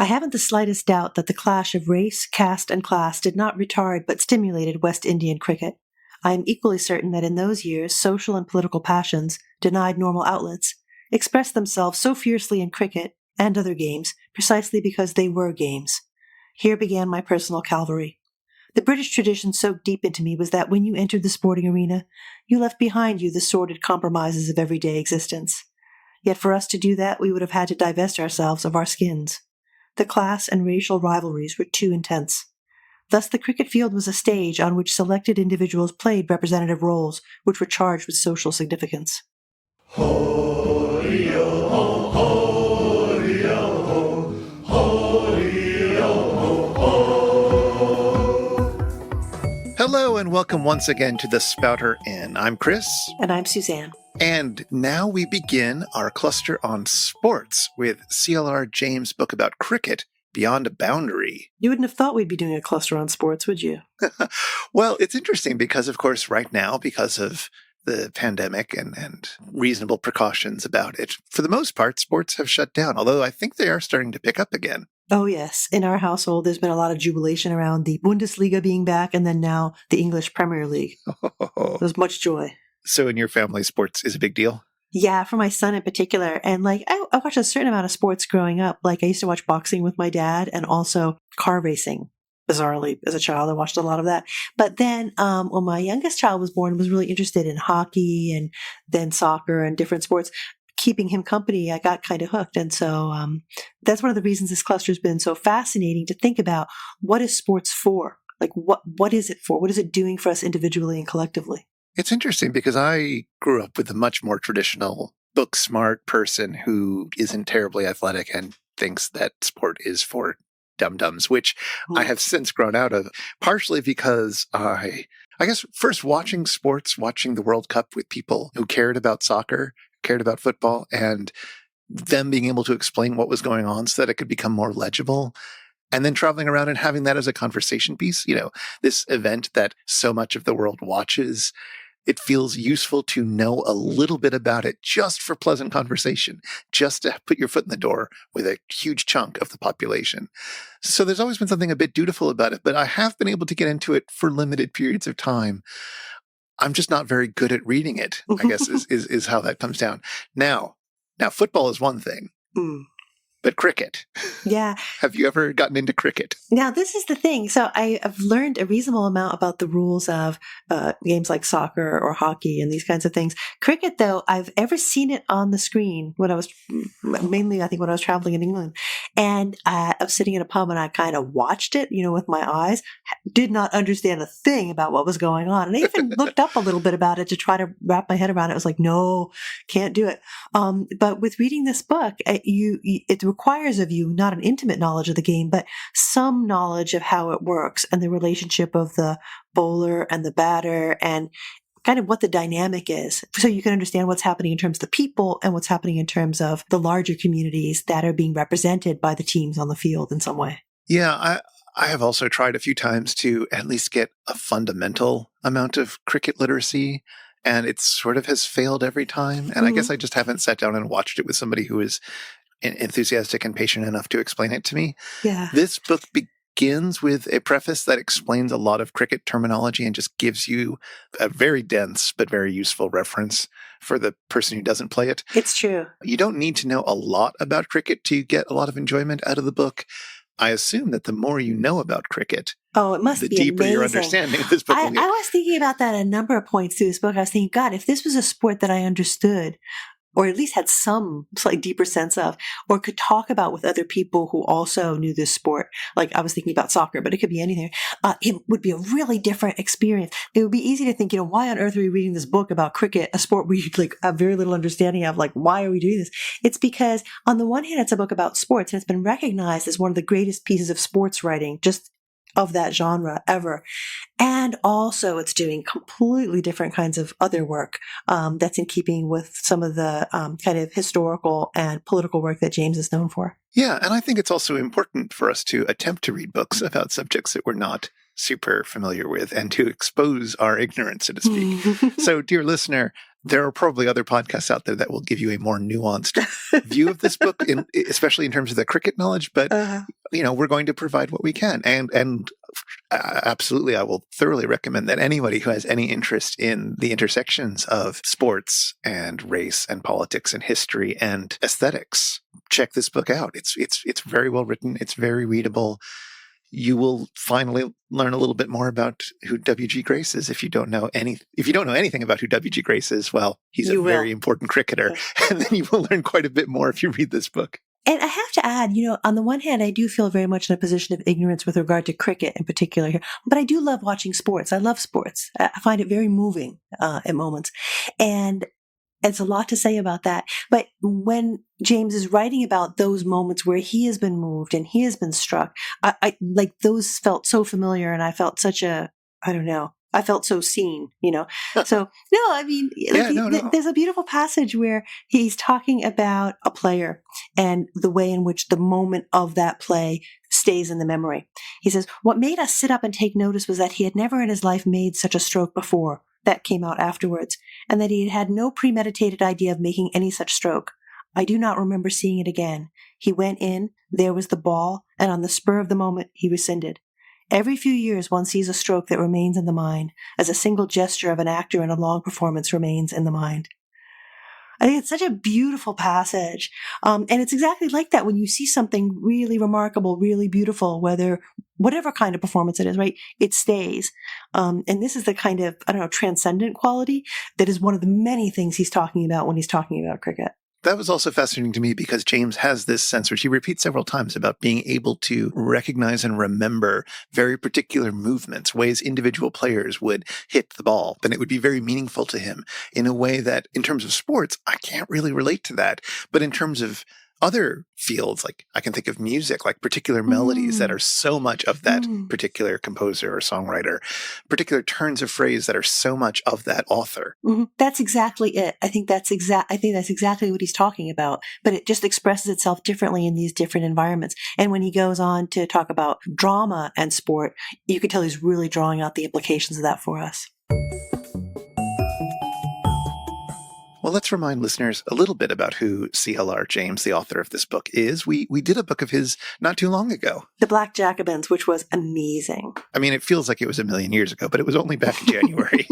I haven't the slightest doubt that the clash of race, caste, and class did not retard but stimulated West Indian cricket. I am equally certain that in those years, social and political passions, denied normal outlets, expressed themselves so fiercely in cricket and other games precisely because they were games. Here began my personal calvary. The British tradition soaked deep into me was that when you entered the sporting arena, you left behind you the sordid compromises of everyday existence. Yet for us to do that, we would have had to divest ourselves of our skins. The class and racial rivalries were too intense. Thus the cricket field was a stage on which selected individuals played representative roles which were charged with social significance. Hello and welcome once again to the Spouter-Inn. I'm Chris. And I'm Suzanne. And now we begin our cluster on sports with C.L.R. James' book about cricket, Beyond a Boundary. You wouldn't have thought we'd be doing a cluster on sports, would you? Well, it's interesting because, of course, right now, because of the pandemic and reasonable precautions about it, for the most part, sports have shut down, although I think they are starting to pick up again. Oh, yes. In our household, there's been a lot of jubilation around the Bundesliga being back and then now the English Premier League. There's much joy. So in your family, sports is a big deal? Yeah, for my son in particular. And I watched a certain amount of sports growing up. Like I used to watch boxing with my dad and also car racing. Bizarrely, as a child, I watched a lot of that. But then when my youngest child was born, I was really interested in hockey and then soccer and different sports. Keeping him company, I got kind of hooked. And so that's one of the reasons this cluster has been so fascinating to think about. What is sports for? Like, what is it for? What is it doing for us individually and collectively? It's interesting because I grew up with a much more traditional book smart person who isn't terribly athletic and thinks that sport is for dum-dums, which I have since grown out of, partially because I guess first watching sports, watching the World Cup with people who cared about soccer, cared about football, and them being able to explain what was going on so that it could become more legible. And then traveling around and having that as a conversation piece, this event that so much of the world watches, it feels useful to know a little bit about it just for pleasant conversation, just to put your foot in the door with a huge chunk of the population. So there's always been something a bit dutiful about it, but I have been able to get into it for limited periods of time. I'm just not very good at reading it, I guess, is how that comes down. Now, football is one thing. But cricket. Yeah. Have you ever gotten into cricket? Now, this is the thing. So I have learned a reasonable amount about the rules of games like soccer or hockey and these kinds of things. Cricket, though, I've ever seen it on the screen when I was traveling in England. And I was sitting in a pub and I kind of watched it, with my eyes, did not understand a thing about what was going on. And I even looked up a little bit about it to try to wrap my head around it. I was like, no, can't do it. But with reading this book, it requires of you not an intimate knowledge of the game, but some knowledge of how it works and the relationship of the bowler and the batter and kind of what the dynamic is. So you can understand what's happening in terms of the people and what's happening in terms of the larger communities that are being represented by the teams on the field in some way. Yeah, I have also tried a few times to at least get a fundamental amount of cricket literacy, and it sort of has failed every time. And I guess I just haven't sat down and watched it with somebody who is enthusiastic and patient enough to explain it to me. Yeah. This book begins with a preface that explains a lot of cricket terminology and just gives you a very dense but very useful reference for the person who doesn't play it. It's true. You don't need to know a lot about cricket to get a lot of enjoyment out of the book. I assume that the more you know about cricket, it must the be deeper amazing. your understanding of this book will get. I was thinking about that at a number of points through this book. I was thinking, God, if this was a sport that I understood, or at least had some slightly deeper sense of, or could talk about with other people who also knew this sport. Like I was thinking about soccer, but it could be anything. It would be a really different experience. It would be easy to think, why on earth are we reading this book about cricket, a sport we have very little understanding of? Like, why are we doing this? It's because on the one hand, it's a book about sports and it's been recognized as one of the greatest pieces of sports writing, just of that genre ever. And also it's doing completely different kinds of other work that's in keeping with some of the kind of historical and political work that James is known for. Yeah, and I think it's also important for us to attempt to read books about subjects that we're not super familiar with and to expose our ignorance, so to speak. So, dear listener, There are probably other podcasts out there that will give you a more nuanced view of this book, especially in terms of the cricket knowledge. But, we're going to provide what we can. And absolutely, I will thoroughly recommend that anybody who has any interest in the intersections of sports and race and politics and history and aesthetics, check this book out. It's very well written. It's very readable. You will finally learn a little bit more about who W.G. Grace is. If you don't know anything about who W.G. Grace is, well, he's a very important cricketer. And then you will learn quite a bit more if you read this book. And I have to add, on the one hand, I do feel very much in a position of ignorance with regard to cricket in particular here, but I do love watching sports. I love sports. I find it very moving at moments. And it's a lot to say about that. But when James is writing about those moments where he has been moved and he has been struck, I like those felt so familiar, and I felt I felt so seen, So, no, I mean, there's a beautiful passage where he's talking about a player and the way in which the moment of that play stays in the memory. He says, "What made us sit up and take notice was that he had never in his life made such a stroke before." That came out afterwards, and that he had had no premeditated idea of making any such stroke. I do not remember seeing it again. He went in, there was the ball, and on the spur of the moment, he rescinded. Every few years, one sees a stroke that remains in the mind, as a single gesture of an actor in a long performance remains in the mind. I think it's such a beautiful passage. And it's exactly like that when you see something really remarkable, really beautiful, whatever kind of performance it is, right? It stays. And this is the kind of, transcendent quality that is one of the many things he's talking about when he's talking about cricket. That was also fascinating to me because James has this sense, which he repeats several times, about being able to recognize and remember very particular movements, ways individual players would hit the ball. And it would be very meaningful to him in a way that, in terms of sports, I can't really relate to that. But in terms of other fields, like I can think of music, like particular melodies that are so much of that particular composer or songwriter, particular turns of phrase that are so much of that author. That's exactly it. I think that's exactly what he's talking about, but it just expresses itself differently in these different environments. And when he goes on to talk about drama and sport, you can tell he's really drawing out the implications of that for us. Well, let's remind listeners a little bit about who C.L.R. James, the author of this book, is. We did a book of his not too long ago. The Black Jacobins, which was amazing. I mean, it feels like it was a million years ago, but it was only back in January.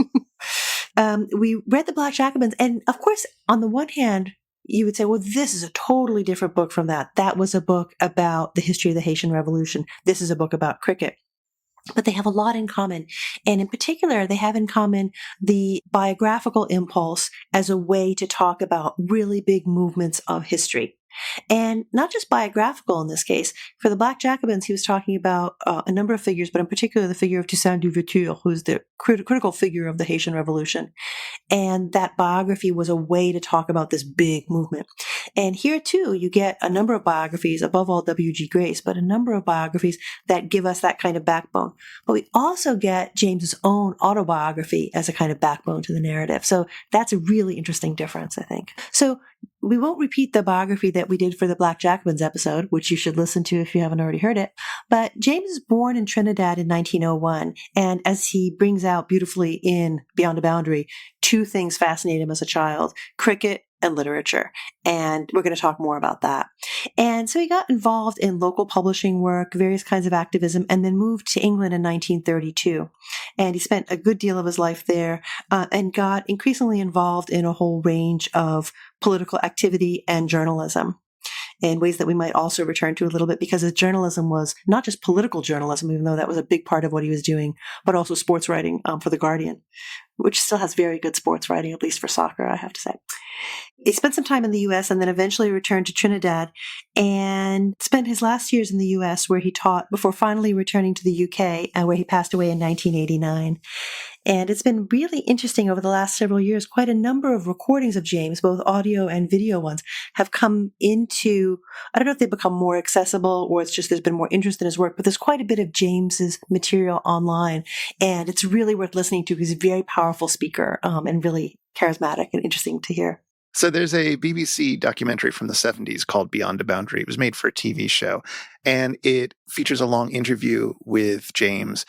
We read The Black Jacobins, and of course, on the one hand, you would say, well, this is a totally different book from that. That was a book about the history of the Haitian Revolution. This is a book about cricket. But they have a lot in common. And in particular, they have in common the biographical impulse as a way to talk about really big movements of history. And not just biographical in this case. For the Black Jacobins, he was talking about a number of figures, but in particular the figure of Toussaint Louverture, who's the critical figure of the Haitian Revolution. And that biography was a way to talk about this big movement. And here, too, you get a number of biographies, above all W.G. Grace, but a number of biographies that give us that kind of backbone. But we also get James's own autobiography as a kind of backbone to the narrative. So that's a really interesting difference, I think. So we won't repeat the biography that we did for the Black Jacobins episode, which you should listen to if you haven't already heard it. But James is born in Trinidad in 1901. And as he brings out beautifully in Beyond a Boundary, two things fascinate him as a child: cricket and literature. And we're going to talk more about that. And so he got involved in local publishing work, various kinds of activism, and then moved to England in 1932. And he spent a good deal of his life there and got increasingly involved in a whole range of political activity and journalism in ways that we might also return to a little bit, because his journalism was not just political journalism, even though that was a big part of what he was doing, but also sports writing for The Guardian, which still has very good sports writing, at least for soccer, I have to say. He spent some time in the U.S. and then eventually returned to Trinidad and spent his last years in the U.S. where he taught before finally returning to the U.K., where he passed away in 1989. And it's been really interesting over the last several years. Quite a number of recordings of James, both audio and video ones, have come into, I don't know if they've become more accessible or it's just there's been more interest in his work, but there's quite a bit of James's material online. And it's really worth listening to. He's a very powerful speaker and really charismatic and interesting to hear. So there's a BBC documentary from the 70s called Beyond a Boundary. It was made for a TV show, and it features a long interview with James.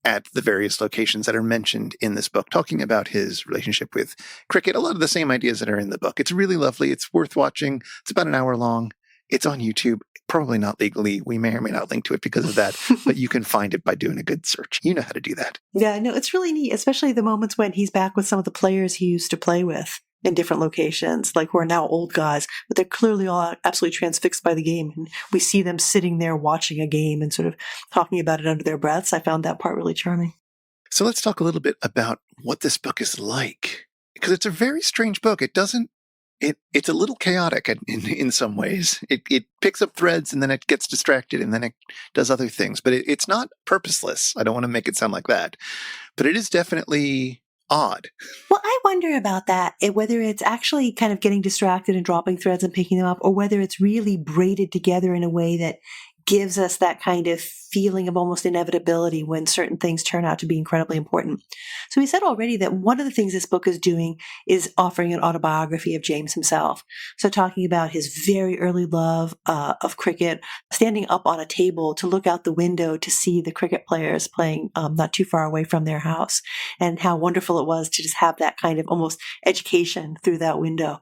at the various locations that are mentioned in this book, talking about his relationship with cricket. A lot of the same ideas that are in the book. It's really lovely. It's worth watching. It's about an hour long. It's on YouTube. Probably not legally. We may or may not link to it because of that, but you can find it by doing a good search. You know how to do that. Yeah, no, it's really neat, especially the moments when he's back with some of the players he used to play with in different locations, like who are now old guys, but they're clearly all absolutely transfixed by the game. And we see them sitting there watching a game and sort of talking about it under their breaths. I found that part really charming. So let's talk a little bit about what this book is like, because it's a very strange book. It's a little chaotic in some ways. It picks up threads and then it gets distracted and then it does other things, but it's not purposeless. I don't want to make it sound like that, but it is definitely odd. Well, I wonder about that, whether it's actually kind of getting distracted and dropping threads and picking them up, or whether it's really braided together in a way that gives us that kind of feeling of almost inevitability when certain things turn out to be incredibly important. So we said already that one of the things this book is doing is offering an autobiography of James himself. So talking about his very early love of cricket, standing up on a table to look out the window to see the cricket players playing not too far away from their house, and how wonderful it was to just have that kind of almost education through that window.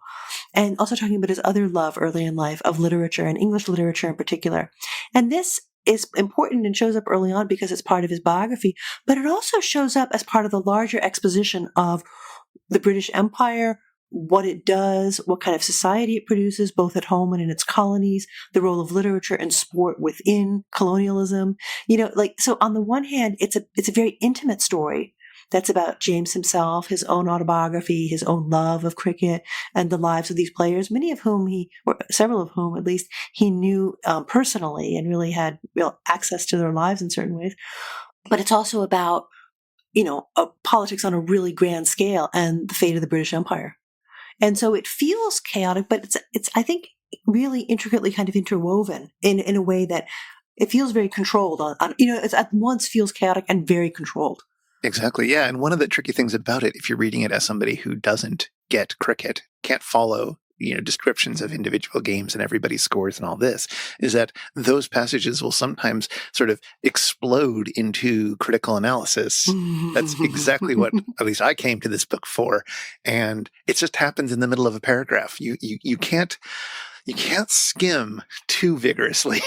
And also talking about his other love early in life of literature, and English literature in particular. And this is important and shows up early on because it's part of his biography, but it also shows up as part of the larger exposition of the British Empire, what it does, what kind of society it produces, both at home and in its colonies, the role of literature and sport within colonialism. So on the one hand, it's a very intimate story that's about James himself, his own autobiography, his own love of cricket, and the lives of these players, many of whom or several of whom at least, he knew personally and really had real access to their lives in certain ways. But it's also about, politics on a really grand scale and the fate of the British Empire. And so it feels chaotic, but it's I think, really intricately kind of interwoven in a way that it feels very controlled it at once feels chaotic and very controlled. Exactly. Yeah. And one of the tricky things about it, if you're reading it as somebody who doesn't get cricket, can't follow, descriptions of individual games and everybody's scores and all this, is that those passages will sometimes sort of explode into critical analysis. That's exactly what at least I came to this book for. And it just happens in the middle of a paragraph. You can't skim too vigorously.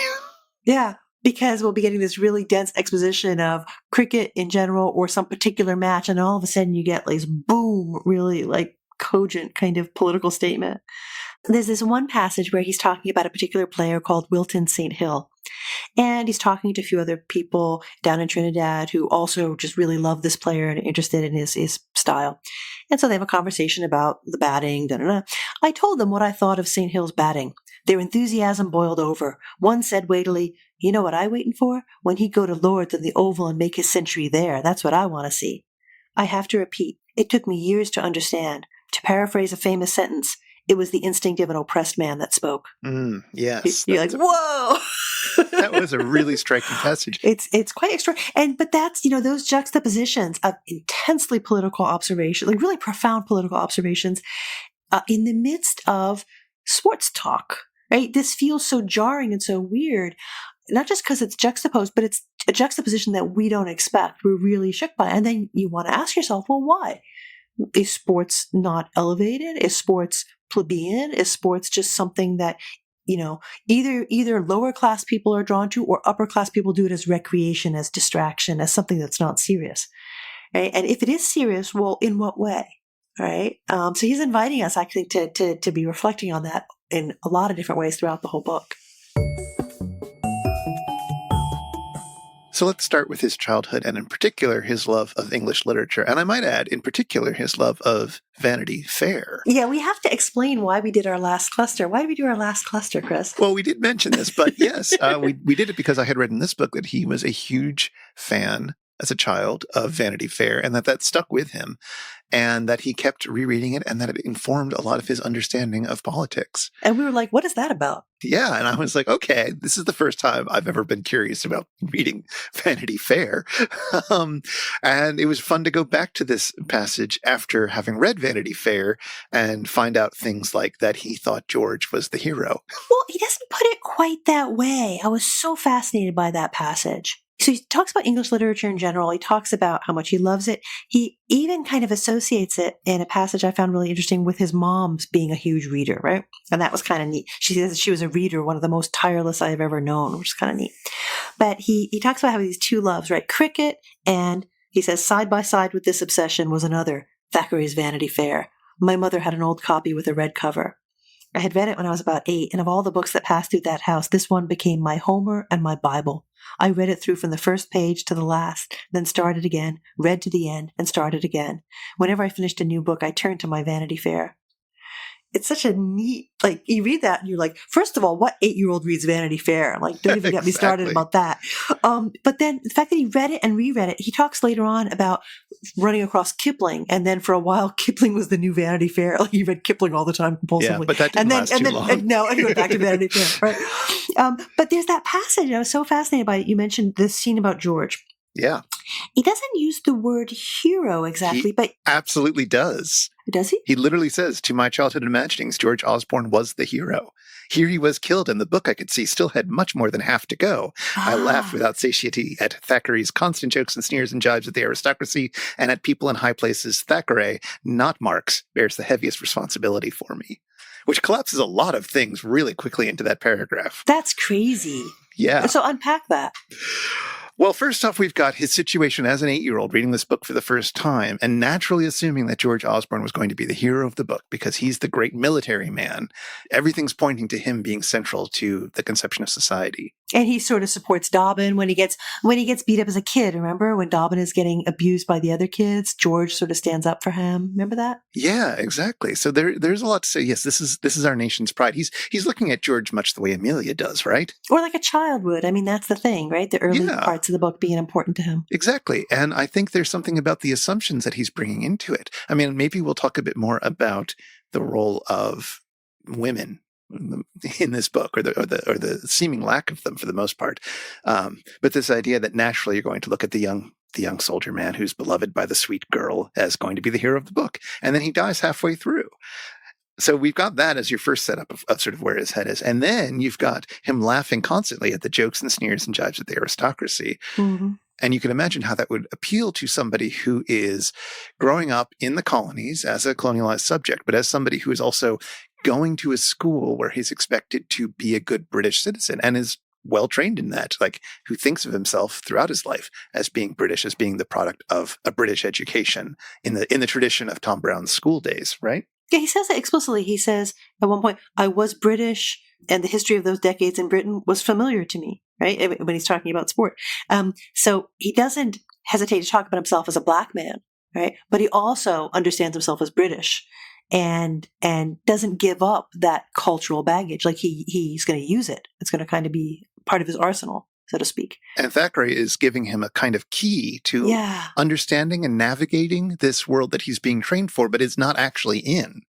Yeah. Because we'll be getting this really dense exposition of cricket in general or some particular match, and all of a sudden you get like this boom, really like cogent kind of political statement. There's this one passage where he's talking about a particular player called Wilton St. Hill. And he's talking to a few other people down in Trinidad who also just really love this player and are interested in his style. And so they have a conversation about the batting. I told them what I thought of St. Hill's batting. Their enthusiasm boiled over. One said weightily, "You know what I'm waiting for? When he go to Lord's in the Oval and make his century there. That's what I want to see." I have to repeat, it took me years to understand. To paraphrase a famous sentence, it was the instinct of an oppressed man that spoke. Yes. You're like, whoa! That was a really striking passage. It's quite extraordinary. But that's, those juxtapositions of intensely political observation, like really profound political observations in the midst of sports talk, right? This feels so jarring and so weird, not just because it's juxtaposed, but it's a juxtaposition that we don't expect. We're really shook by. And then you want to ask yourself, well, why? Is sports not elevated? Is sports plebeian? Is sports just something that, either lower class people are drawn to, or upper class people do it as recreation, as distraction, as something that's not serious, right? And if it is serious, well, in what way? Right. So he's inviting us, I think, to be reflecting on that in a lot of different ways throughout the whole book. So let's start with his childhood, and in particular, his love of English literature. And I might add, in particular, his love of Vanity Fair. Yeah, we have to explain why we did our last cluster. Why did we do our last cluster, Chris? Well, we did mention this, but yes, we did it because I had read in this book that he was a huge fan as a child of Vanity Fair, and that stuck with him, and that he kept rereading it, and that it informed a lot of his understanding of politics. And we were like, what is that about? Yeah, and I was like, okay, this is the first time I've ever been curious about reading Vanity Fair. And it was fun to go back to this passage after having read Vanity Fair and find out things like that he thought George was the hero. Well, he doesn't put it quite that way. I was so fascinated by that passage. So he talks about English literature in general. He talks about how much he loves it. He even kind of associates it in a passage I found really interesting with his mom's being a huge reader, right? And that was kind of neat. She says she was a reader, one of the most tireless I've ever known, which is kind of neat. But he talks about having these two loves, right? Cricket, and he says side by side with this obsession was another, Thackeray's Vanity Fair. My mother had an old copy with a red cover. I had read it when I was about 8, and of all the books that passed through that house, this one became my Homer and my Bible. I read it through from the first page to the last, then started again, read to the end, and started again. Whenever I finished a new book, I turned to my Vanity Fair. It's such a neat, like, you read that and you're like, first of all, what 8-year-old reads Vanity Fair? Like, don't even get me started about that. But then the fact that he read it and reread it, he talks later on about running across Kipling. And then for a while, Kipling was the new Vanity Fair. Like, he read Kipling all the time compulsively. Yeah, but that didn't last too long. No, and he went back to Vanity Fair. Right? But there's that passage. I was so fascinated by it. You mentioned this scene about George. Yeah. He doesn't use the word hero exactly, but absolutely does. Does he? He literally says, to my childhood imaginings, George Osborne was the hero. Here he was killed, and the book I could see still had much more than half to go. I laughed without satiety at Thackeray's constant jokes and sneers and jibes at the aristocracy and at people in high places. Thackeray, not Marx, bears the heaviest responsibility for me. Which collapses a lot of things really quickly into that paragraph. That's crazy. Yeah. So unpack that. Well, first off, we've got his situation as an 8-year-old reading this book for the first time and naturally assuming that George Osborne was going to be the hero of the book because he's the great military man. Everything's pointing to him being central to the conception of society. And he sort of supports Dobbin when he gets beat up as a kid. Remember when Dobbin is getting abused by the other kids? George sort of stands up for him. Remember that? Yeah, exactly. So there's a lot to say. Yes, this is our nation's pride. He's looking at George much the way Amelia does, right? Or like a child would. I mean, that's the thing, right? The early parts of the book being important to him. Exactly. And I think there's something about the assumptions that he's bringing into it. I mean, maybe we'll talk a bit more about the role of women in this book, or the seeming lack of them for the most part. But this idea that naturally you're going to look at the young soldier man who's beloved by the sweet girl as going to be the hero of the book. And then he dies halfway through. So we've got that as your first setup of sort of where his head is. And then you've got him laughing constantly at the jokes and sneers and jibes at the aristocracy. Mm-hmm. And you can imagine how that would appeal to somebody who is growing up in the colonies as a colonialized subject, but as somebody who is also going to a school where he's expected to be a good British citizen and is well trained in that, like who thinks of himself throughout his life as being British, as being the product of a British education in the tradition of Tom Brown's school days, right? Yeah, he says it explicitly. He says at one point, I was British and the history of those decades in Britain was familiar to me, right? When he's talking about sport. So he doesn't hesitate to talk about himself as a black man, right? But he also understands himself as British and doesn't give up that cultural baggage. Like he's going to use it. It's going to kind of be part of his arsenal, so to speak. And Thackeray is giving him a kind of key to understanding and navigating this world that he's being trained for, but is not actually in.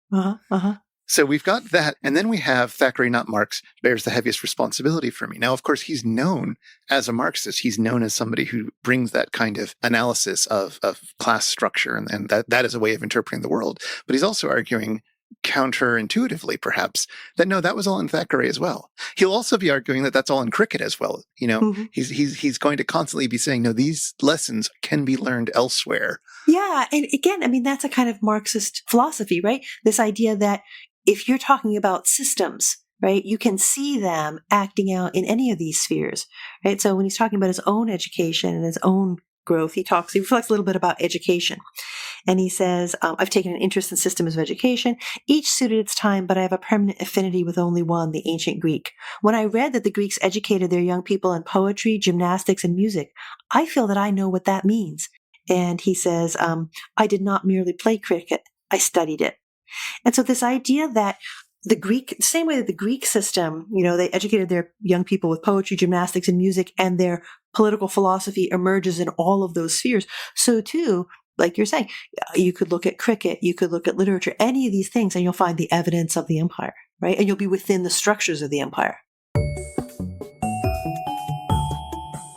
So we've got that. And then we have Thackeray, not Marx, bears the heaviest responsibility for me. Now, of course, he's known as a Marxist. He's known as somebody who brings that kind of analysis of class structure. And that is a way of interpreting the world. But he's also arguing counterintuitively, perhaps, that no, that was all in Thackeray as well. He'll also be arguing that that's all in cricket as well. You know, he's going to constantly be saying, no, these lessons can be learned elsewhere. Yeah. And again, I mean, that's a kind of Marxist philosophy, right? This idea that if you're talking about systems, right, you can see them acting out in any of these spheres, right? So when he's talking about his own education and his own growth, he reflects a little bit about education. And he says, I've taken an interest in systems of education. Each suited its time, but I have a permanent affinity with only one, the ancient Greek. When I read that the Greeks educated their young people in poetry, gymnastics, and music, I feel that I know what that means. And he says, I did not merely play cricket, I studied it. And so this idea that the same way that the Greek system, you know, they educated their young people with poetry, gymnastics, and music, and their political philosophy emerges in all of those spheres. So too, like you're saying, you could look at cricket, you could look at literature, any of these things, and you'll find the evidence of the empire, right? And you'll be within the structures of the empire.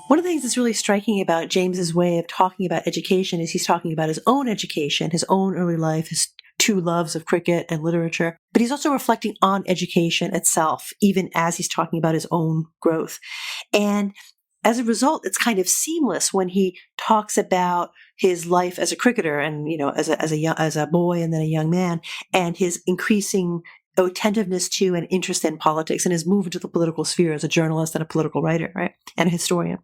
One of the things that's really striking about James's way of talking about education is he's talking about his own education, his own early life, his two loves of cricket and literature, but he's also reflecting on education itself, even as he's talking about his own growth. And as a result, it's kind of seamless when he talks about his life as a cricketer and, as a boy and then a young man, and his increasing attentiveness to and interest in politics and his move into the political sphere as a journalist and a political writer, right? And a historian.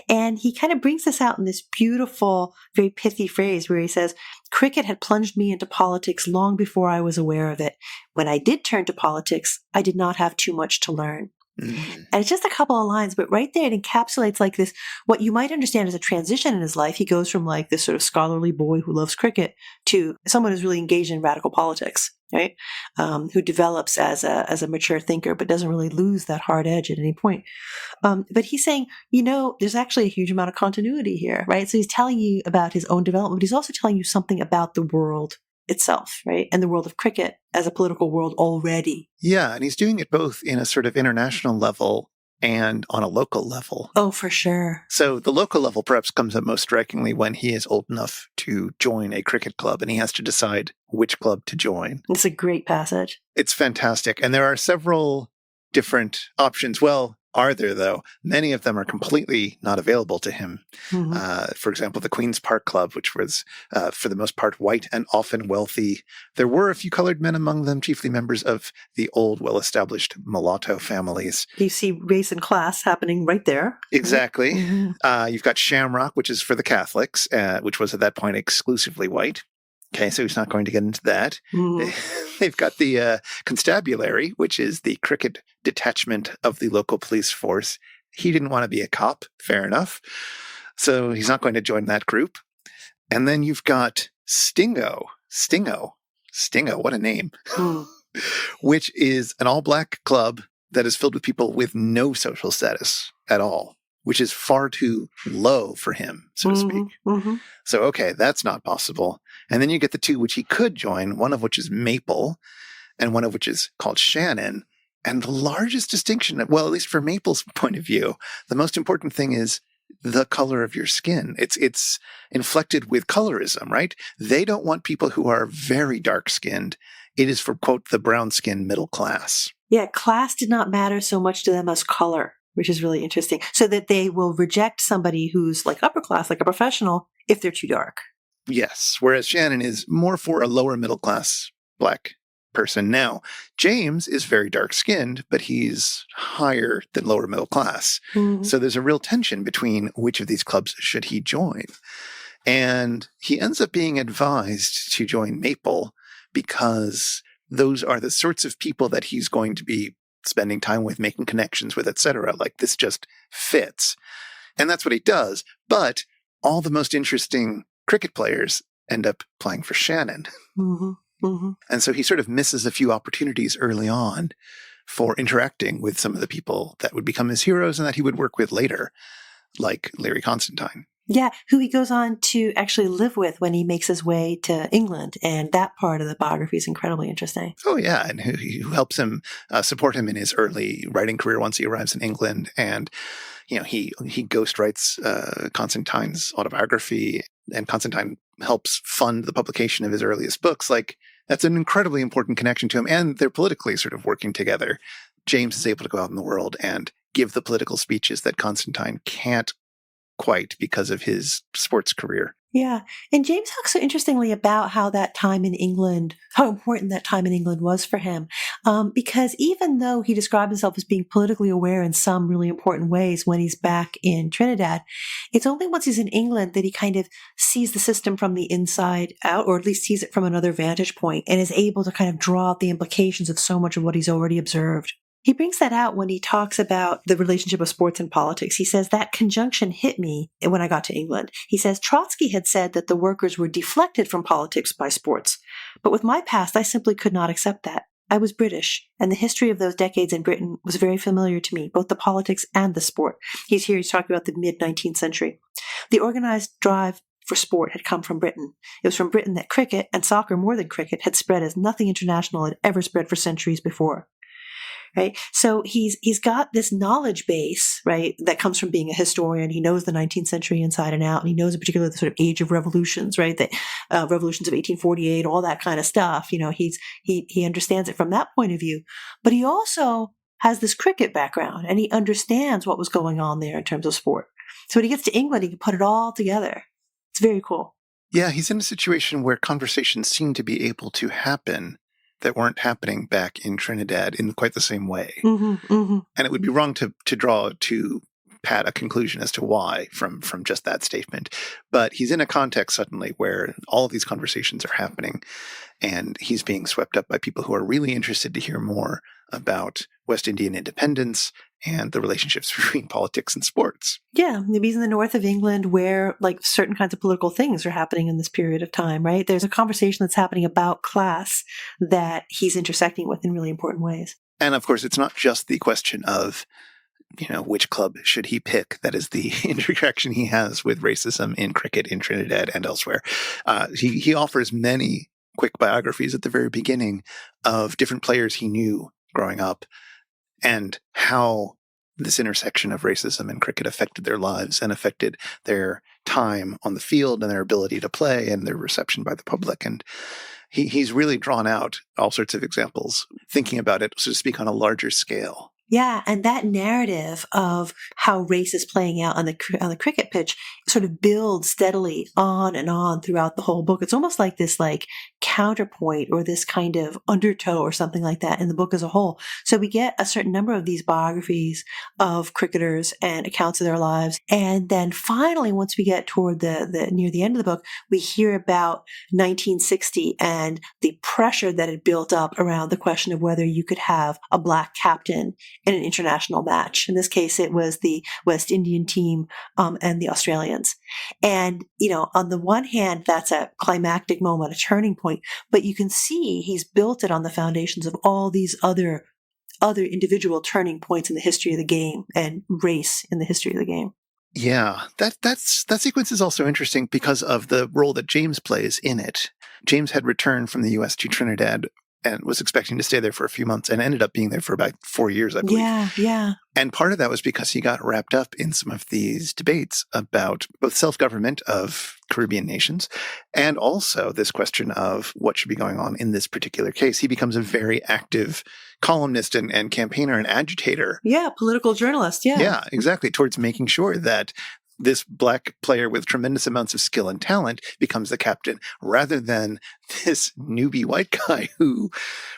And he kind of brings this out in this beautiful, very pithy phrase where he says, cricket had plunged me into politics long before I was aware of it. When I did turn to politics, I did not have too much to learn. And it's just a couple of lines, but right there it encapsulates like this, what you might understand as a transition in his life. He goes from like this sort of scholarly boy who loves cricket to someone who's really engaged in radical politics, right? Who develops as a mature thinker, but doesn't really lose that hard edge at any point. But he's saying, there's actually a huge amount of continuity here, right? So he's telling you about his own development, but he's also telling you something about the world itself, right? And the world of cricket as a political world already. Yeah, and he's doing it both in a sort of international level and on a local level. Oh, for sure. So the local level perhaps comes up most strikingly when he is old enough to join a cricket club and he has to decide which club to join. It's a great passage. It's fantastic. And there are several different options. Well, are there, though? Many of them are completely not available to him. Mm-hmm. For example, the Queen's Park Club, which was, for the most part, white and often wealthy. There were a few colored men among them, chiefly members of the old, well-established mulatto families. You see race and class happening right there. Exactly. Mm-hmm. You've got Shamrock, which is for the Catholics, which was at that point exclusively white. Okay, so he's not going to get into that. Mm. They've got the constabulary, which is the cricket detachment of the local police force. He didn't want to be a cop, fair enough. So he's not going to join that group. And then you've got Stingo, what a name, which is an all-black club that is filled with people with no social status at all, which is far too low for him, so to speak. Mm-hmm. So, okay, that's not possible. And then you get the two which he could join, one of which is Maple and one of which is called Shannon. And the largest distinction, well, at least from Maple's point of view, the most important thing is the color of your skin. It's inflected with colorism, right? They don't want people who are very dark-skinned. It is for, quote, the brown-skinned middle class. Yeah, class did not matter so much to them as color, which is really interesting. So that they will reject somebody who's like upper class, like a professional, if they're too dark. Yes, whereas Shannon is more for a lower middle class black person. Now, James is very dark-skinned, but he's higher than lower middle class. Mm-hmm. So there's a real tension between which of these clubs should he join. And he ends up being advised to join Maple because those are the sorts of people that he's going to be spending time with, making connections with, etc. Like, this just fits. And that's what he does. But all the most interesting cricket players end up playing for Shannon. Mm-hmm. Mm-hmm. And so he sort of misses a few opportunities early on for interacting with some of the people that would become his heroes and that he would work with later, like Larry Constantine. Yeah, who he goes on to actually live with when he makes his way to England. And that part of the biography is incredibly interesting. Oh, yeah. And who helps him support him in his early writing career once he arrives in England. And, he ghostwrites Constantine's autobiography, and Constantine helps fund the publication of his earliest books. Like, that's an incredibly important connection to him. And they're politically sort of working together. James is able to go out in the world and give the political speeches that Constantine can't quite because of his sports career. Yeah. And James talks so interestingly about how that time in England, how important that time in England was for him. Because even though he described himself as being politically aware in some really important ways when he's back in Trinidad, it's only once he's in England that he kind of sees the system from the inside out, or at least sees it from another vantage point, and is able to kind of draw out the implications of so much of what he's already observed. He brings that out when he talks about the relationship of sports and politics. He says, that conjunction hit me when I got to England. He says, Trotsky had said that the workers were deflected from politics by sports. But with my past, I simply could not accept that. I was British, and the history of those decades in Britain was very familiar to me, both the politics and the sport. He's talking about the mid-19th century. The organized drive for sport had come from Britain. It was from Britain that cricket, and soccer more than cricket, had spread as nothing international had ever spread for centuries before. Right. So he's got this knowledge base, right, that comes from being a historian. He knows the 19th century inside and out, and he knows in particular the sort of age of revolutions, right, the revolutions of 1848, all that kind of stuff. He understands it from that point of view. But he also has this cricket background and he understands what was going on there in terms of sport. So when he gets to England, he can put it all together. It's very cool. Yeah, he's in a situation where conversations seem to be able to happen that weren't happening back in Trinidad in quite the same way. And it would be wrong to draw to pat a conclusion as to why from just that statement. But he's in a context suddenly where all of these conversations are happening, and he's being swept up by people who are really interested to hear more about West Indian independence and the relationships between politics and sports. Yeah, maybe he's in the north of England where like certain kinds of political things are happening in this period of time, right? There's a conversation that's happening about class that he's intersecting with in really important ways. And of course, it's not just the question of, which club should he pick? That is the interaction he has with racism in cricket in Trinidad and elsewhere. He offers many quick biographies at the very beginning of different players he knew growing up and how this intersection of racism and cricket affected their lives and affected their time on the field and their ability to play and their reception by the public. And he's really drawn out all sorts of examples, thinking about it, so to speak, on a larger scale. Yeah, and that narrative of how race is playing out on the cricket pitch sort of builds steadily on and on throughout the whole book. It's almost like this like counterpoint or this kind of undertow or something like that in the book as a whole. So we get a certain number of these biographies of cricketers and accounts of their lives, and then finally, once we get toward the near the end of the book, we hear about 1960 and the pressure that had built up around the question of whether you could have a black captain in an international match. In this case, it was the West Indian team and the Australians. And, on the one hand, that's a climactic moment, a turning point, but you can see he's built it on the foundations of all these other individual turning points in the history of the game and race in the history of the game. Yeah, that sequence is also interesting because of the role that James plays in it. James had returned from the U.S. to Trinidad and was expecting to stay there for a few months and ended up being there for about 4 years, I believe. Yeah. And part of that was because he got wrapped up in some of these debates about both self-government of Caribbean nations and also this question of what should be going on in this particular case. He becomes a very active columnist and campaigner and agitator. Yeah, political journalist, yeah. Yeah, exactly, towards making sure that this black player with tremendous amounts of skill and talent becomes the captain rather than this newbie white guy who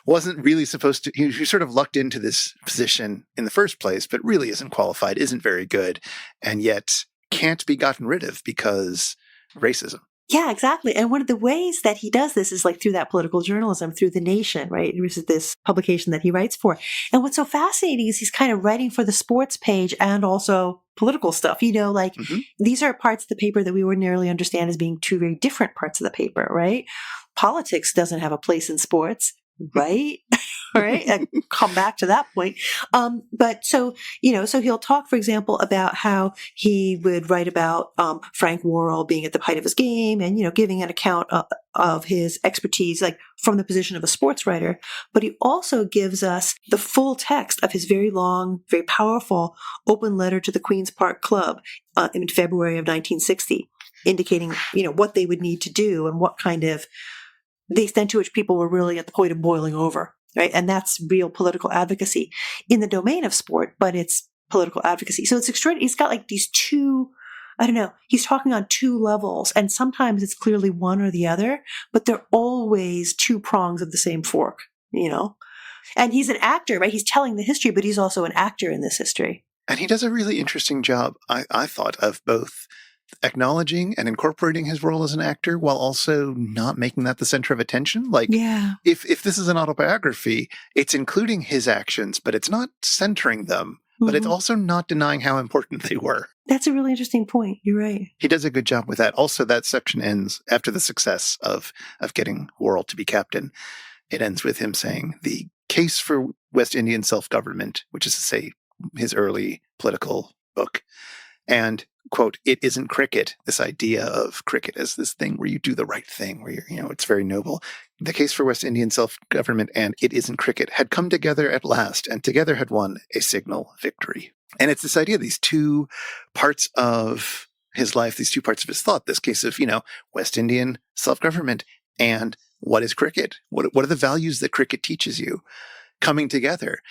wasn't really supposed to, who sort of lucked into this position in the first place, but really isn't qualified, isn't very good, and yet can't be gotten rid of because racism. Yeah, exactly. And one of the ways that he does this is like through that political journalism, through The Nation, right? This is this publication that he writes for. And what's so fascinating is he's kind of writing for the sports page and also political stuff. These are parts of the paper that we ordinarily understand as being two very different parts of the paper, right? Politics doesn't have a place in sports, right? All right. And come back to that point. But so he'll talk, for example, about how he would write about Frank Worrell being at the height of his game and, giving an account of his expertise, like from the position of a sports writer. But he also gives us the full text of his very long, very powerful open letter to the Queen's Park Club in February of 1960, indicating, what they would need to do and what kind of the extent to which people were really at the point of boiling over. Right. And that's real political advocacy in the domain of sport, but it's political advocacy. So it's extraordinary. He's got like these two, he's talking on two levels, and sometimes it's clearly one or the other, but they're always two prongs of the same fork, And he's an actor, right? He's telling the history, but he's also an actor in this history. And he does a really interesting job, I thought, of both acknowledging and incorporating his role as an actor while also not making that the center of attention. If this is an autobiography, it's including his actions, but it's not centering them, but it's also not denying how important they were. That's a really interesting point. You're right. He does a good job with that. Also, that section ends after the success of getting Worrell to be captain. It ends with him saying the case for West Indian self-government, which is to say his early political book, and quote, "It isn't cricket," this idea of cricket as this thing where you do the right thing, where it's very noble. The case for West Indian self-government and "It isn't cricket" had come together at last, and together had won a signal victory. And it's this idea, these two parts of his life, these two parts of his thought, this case of, West Indian self-government and what is cricket? What are the values that cricket teaches you coming together?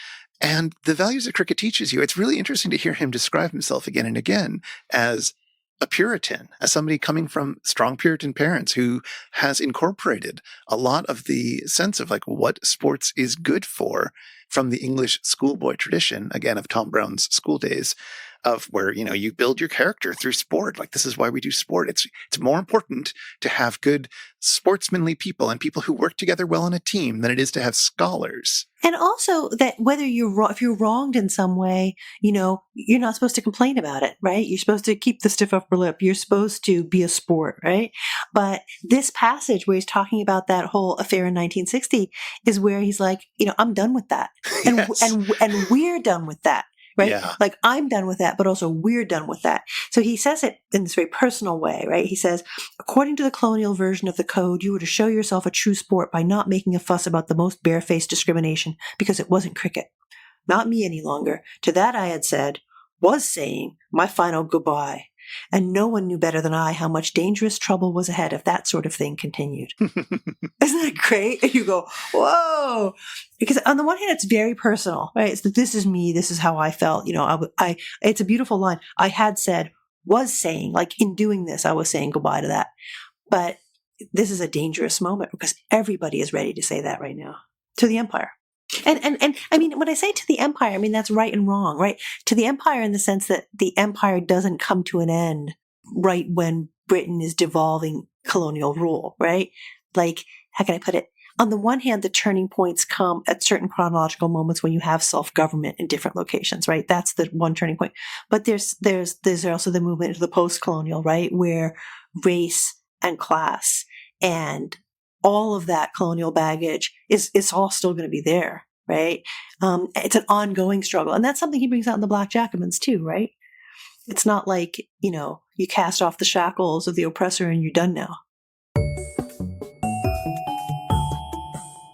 And the values that cricket teaches you, it's really interesting to hear him describe himself again and again as a Puritan, as somebody coming from strong Puritan parents who has incorporated a lot of the sense of like what sports is good for from the English schoolboy tradition, again, of Tom Brown's school days, of where, you know, you build your character through sport. Like, this is why we do sport. It's more important to have good sportsmanly people and people who work together well in a team than it is to have scholars. And also that whether if you're wronged in some way, you know, you're not supposed to complain about it, right? You're supposed to keep the stiff upper lip. You're supposed to be a sport, right? But this passage where he's talking about that whole affair in 1960 is where he's like, you know, I'm done with that. And, Yes. and we're done with that. Right? Yeah. Like, I'm done with that, but also we're done with that. So he says it in this very personal way, right? He says, according to the colonial version of the code, you were to show yourself a true sport by not making a fuss about the most barefaced discrimination because it wasn't cricket. Not me any longer. To that I had said, was saying, my final goodbye. And no one knew better than I how much dangerous trouble was ahead if that sort of thing continued. Isn't that great? And you go, whoa. Because on the one hand, it's very personal, right? It's that this is me. This is how I felt. You know, it's a beautiful line. I had said, was saying, like in doing this, I was saying goodbye to that. But this is a dangerous moment because everybody is ready to say that right now to the empire. And I mean, when I say to the empire, I mean, that's right and wrong, right? To the empire in the sense that the empire doesn't come to an end right when Britain is devolving colonial rule, right? Like, how can I put it? On the one hand, the turning points come at certain chronological moments when you have self-government in different locations, right? That's the one turning point. But there's also the movement into the post-colonial, right? Where race and class and all of that colonial baggage is all still going to be there, right? It's an ongoing struggle. And that's something he brings out in the Black Jacobins too, right? It's not like, you know, you cast off the shackles of the oppressor and you're done now.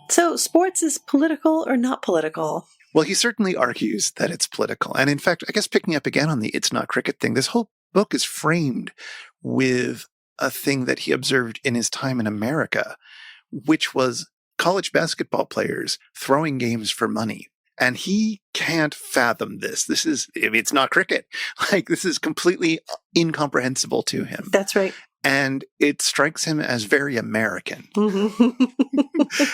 So sports is political or not political? Well, he certainly argues that it's political. And in fact, I guess picking up again on the it's not cricket thing, this whole book is framed with a thing that he observed in his time in America, which was college basketball players throwing games for money. And he can't fathom this. It's not cricket. Like, this is completely incomprehensible to him. That's right. And it strikes him as very American Mm-hmm.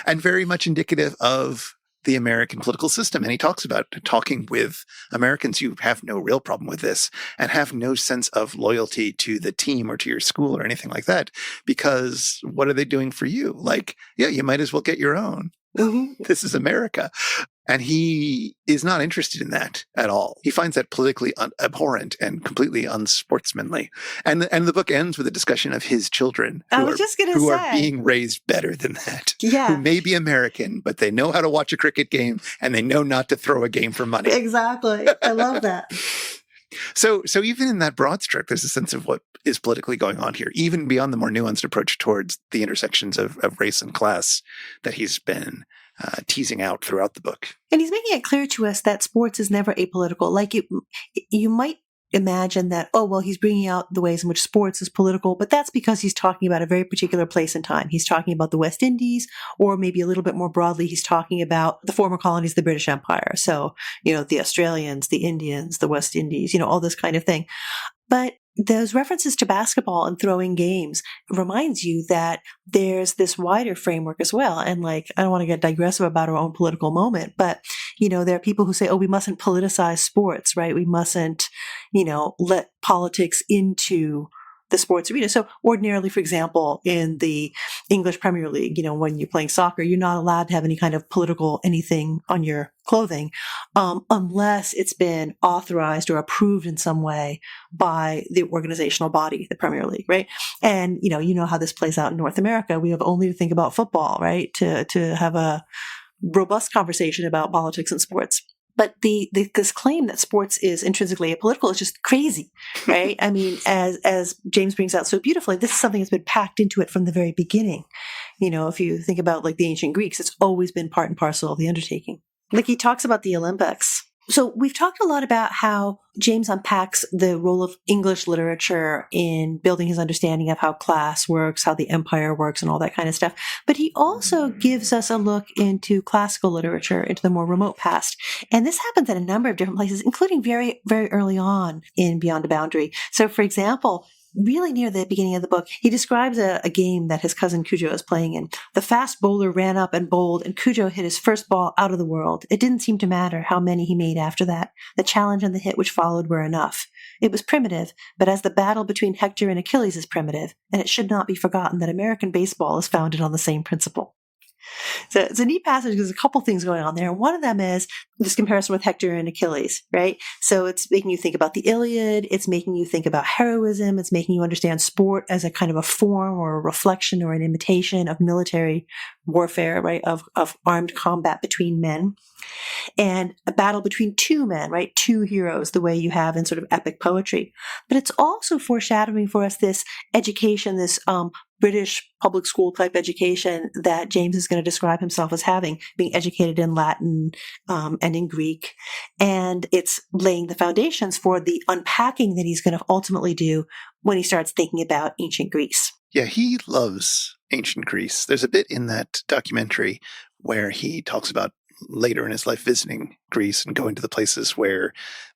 and very much indicative of the American political system. And he talks about talking with Americans who have no real problem with this and have no sense of loyalty to the team or to your school or anything like that, because what are they doing for you? Like, yeah, you might as well get your own. Mm-hmm. This is America. And he is not interested in that at all. He finds that politically abhorrent and completely unsportsmanly. And the book ends with a discussion of his children who are being raised better than that. Yeah. Who may be American, but they know how to watch a cricket game and they know not to throw a game for money. Exactly. I love that. So even in that broad stroke, there's a sense of what is politically going on here, even beyond the more nuanced approach towards the intersections of race and class that he's been teasing out throughout the book. And he's making it clear to us that sports is never apolitical. Like, you might imagine that, oh, well, he's bringing out the ways in which sports is political, but that's because he's talking about a very particular place and time. He's talking about the West Indies, or maybe a little bit more broadly, he's talking about the former colonies of the British Empire. So, you know, the Australians, the Indians, the West Indies, you know, all this kind of thing. But those references to basketball and throwing games reminds you that there's this wider framework as well. And like, I don't want to get digressive about our own political moment, but, you know, there are people who say, oh, we mustn't politicize sports, right? We mustn't, you know, let politics into the sports arena. So ordinarily, for example, in the English Premier League, you know, when you're playing soccer, you're not allowed to have any kind of political anything on your clothing, unless it's been authorized or approved in some way by the organizational body, the Premier League, right? And, you know how this plays out in North America. We have only to think about football, right? To have a robust conversation about politics and sports. But this claim that sports is intrinsically apolitical is just crazy, right? I mean, as James brings out so beautifully, this is something that's been packed into it from the very beginning. You know, if you think about like the ancient Greeks, it's always been part and parcel of the undertaking. Like, he talks about the Olympics So we've talked a lot about how James unpacks the role of English literature in building his understanding of how class works, how the empire works, and all that kind of stuff. But he also gives us a look into classical literature, into the more remote past. And this happens in a number of different places, including very, very early on in Beyond the Boundary. So, for example, really near the beginning of the book, he describes a game that his cousin Cujo is playing in. The fast bowler ran up and bowled, and Cujo hit his first ball out of the world. It didn't seem to matter how many he made after that. The challenge and the hit which followed were enough. It was primitive, but as the battle between Hector and Achilles is primitive, and it should not be forgotten that American baseball is founded on the same principle. So it's a neat passage because there's a couple things going on there. One of them is this comparison with Hector and Achilles, right? So it's making you think about the Iliad. It's making you think about heroism. It's making you understand sport as a kind of a form or a reflection or an imitation of military warfare, right? Of armed combat between men. And a battle between two men, right? Two heroes, the way you have in sort of epic poetry. But it's also foreshadowing for us this education, this British public school type education that James is going to describe himself as having, being educated in Latin and in Greek. And it's laying the foundations for the unpacking that he's going to ultimately do when he starts thinking about ancient Greece. Yeah, he loves ancient Greece. There's a bit in that documentary where he talks about later in his life visiting Greece and going to the places where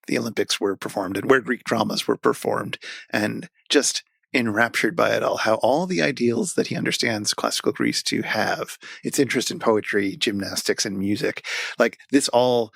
the Olympics were performed and where Greek dramas were performed, and just enraptured by it all, how all the ideals that he understands classical Greece to have, its interest in poetry, gymnastics, and music, like this all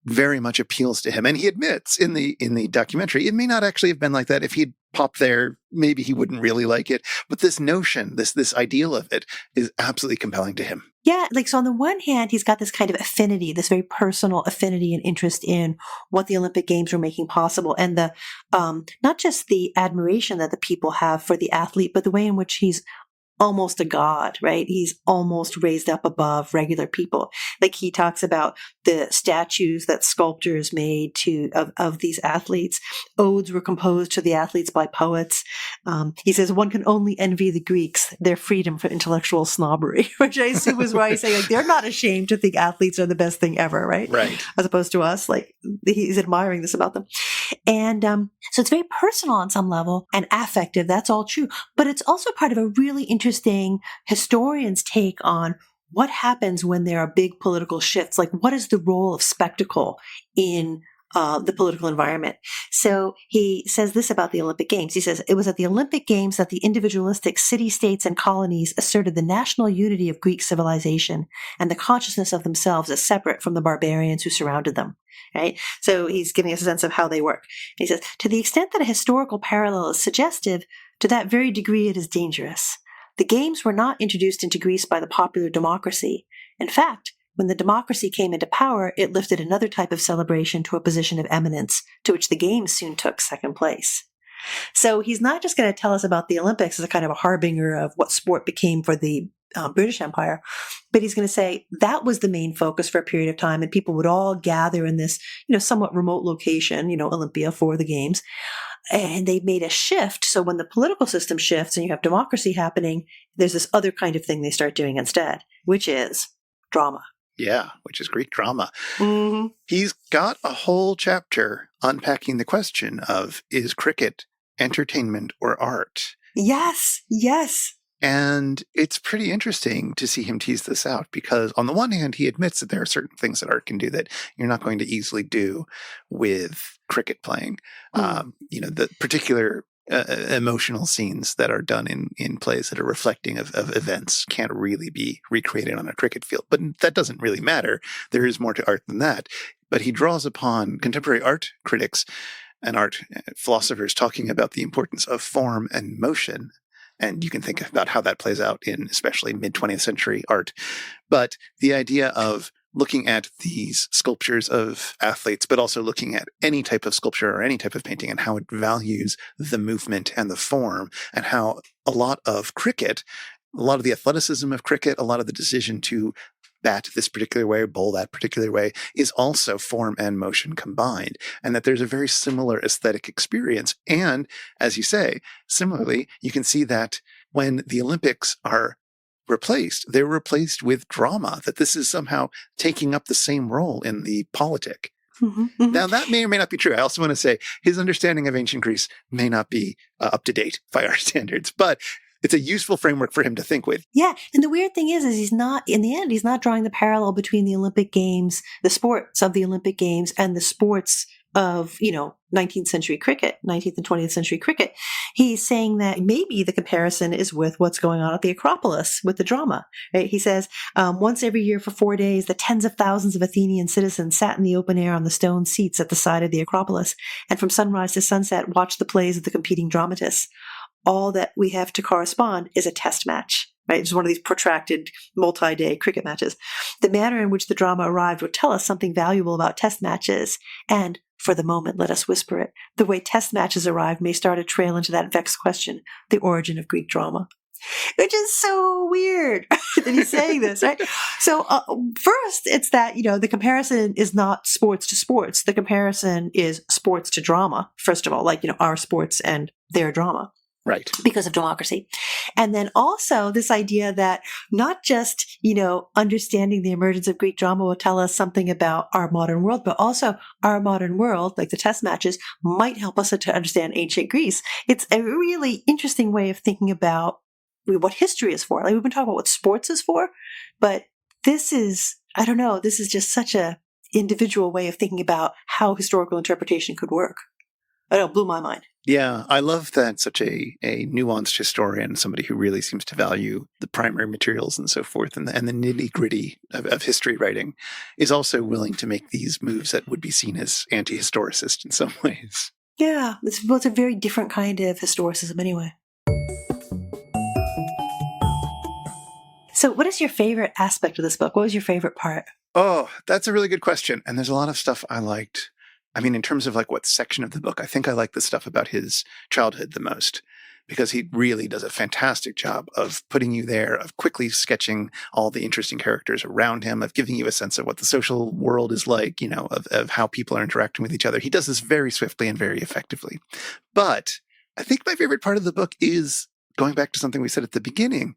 very much appeals to him. And he admits in the documentary, it may not actually have been like that. If he'd popped there, maybe he wouldn't really like it. But this notion, this ideal of it is absolutely compelling to him. Yeah, like, so on the one hand, he's got this kind of affinity, this very personal affinity and interest in what the Olympic Games were making possible, and the not just the admiration that the people have for the athlete, but the way in which he's almost a god, right? He's almost raised up above regular people. Like, he talks about the statues that sculptors made of these athletes. Odes were composed to the athletes by poets. He says one can only envy the Greeks their freedom from intellectual snobbery, which I assume is why he's saying, like, they're not ashamed to think athletes are the best thing ever, right? Right. As opposed to us, like, he's admiring this about them. And so it's very personal on some level and affective. That's all true. But it's also part of a really interesting historian's take on what happens when there are big political shifts. Like, what is the role of spectacle in the political environment? So he says this about the Olympic Games. He says, it was at the Olympic Games that the individualistic city-states and colonies asserted the national unity of Greek civilization and the consciousness of themselves as separate from the barbarians who surrounded them. Right? So he's giving us a sense of how they work. He says, to the extent that a historical parallel is suggestive, to that very degree it is dangerous. The games were not introduced into Greece by the popular democracy. In fact, when the democracy came into power, it lifted another type of celebration to a position of eminence, to which the games soon took second place. So he's not just going to tell us about the Olympics as a kind of a harbinger of what sport became for the British Empire, but he's going to say that was the main focus for a period of time, and people would all gather in this, somewhat remote location, Olympia, for the games. And they made a shift. So when the political system shifts and you have democracy happening, there's this other kind of thing they start doing instead, which is drama. Yeah, which is Greek drama. Mm-hmm. He's got a whole chapter unpacking the question of, is cricket entertainment or art? Yes, yes. And it's pretty interesting to see him tease this out, because on the one hand, he admits that there are certain things that art can do that you're not going to easily do with cricket playing. The particular emotional scenes that are done in plays that are reflecting of events can't really be recreated on a cricket field. But that doesn't really matter. There is more to art than that. But he draws upon contemporary art critics and art philosophers talking about the importance of form and motion. And you can think about how that plays out in especially mid-20th century art. But the idea of looking at these sculptures of athletes, but also looking at any type of sculpture or any type of painting and how it values the movement and the form, and how a lot of cricket, a lot of the athleticism of cricket, a lot of the decision to bat this particular way, bowl that particular way, is also form and motion combined, and that there's a very similar aesthetic experience. And as you say, similarly, you can see that when the Olympics are replaced, they're replaced with drama, that this is somehow taking up the same role in the politic Now, that may or may not be true. I also want to say his understanding of ancient Greece may not be up to date by our standards, but it's a useful framework for him to think with. Yeah. And the weird thing is he's not, in the end, he's not drawing the parallel between the Olympic Games, the sports of the Olympic Games, and the sports of, 19th century cricket, 19th and 20th century cricket. He's saying that maybe the comparison is with what's going on at the Acropolis with the drama, right? He says, once every year for 4 days, the tens of thousands of Athenian citizens sat in the open air on the stone seats at the side of the Acropolis, and from sunrise to sunset watched the plays of the competing dramatists. All that we have to correspond is a test match, right? It's one of these protracted multi-day cricket matches. The manner in which the drama arrived would tell us something valuable about test matches. And for the moment, let us whisper it. The way test matches arrived may start a trail into that vexed question, the origin of Greek drama. Which is so weird that he's saying this, right? So first, it's that, the comparison is not sports to sports. The comparison is sports to drama, first of all, like, our sports and their drama. Right. Because of democracy. And then also this idea that not just, understanding the emergence of Greek drama will tell us something about our modern world, but also our modern world, like the test matches, might help us to understand ancient Greece. It's a really interesting way of thinking about what history is for. Like, we've been talking about what sports is for, but this is, I don't know, this is just such a individual way of thinking about how historical interpretation could work. I don't know, it blew my mind. Yeah, I love that such a nuanced historian, somebody who really seems to value the primary materials and so forth, and the nitty-gritty of history writing, is also willing to make these moves that would be seen as anti-historicist in some ways. Yeah, it's a very different kind of historicism anyway. So what is your favorite aspect of this book? What was your favorite part? Oh, that's a really good question. And there's a lot of stuff I liked. I mean, in terms of like what section of the book, I think I like the stuff about his childhood the most, because he really does a fantastic job of putting you there, of quickly sketching all the interesting characters around him, of giving you a sense of what the social world is like, of how people are interacting with each other. He does this very swiftly and very effectively. But I think my favorite part of the book is, going back to something we said at the beginning,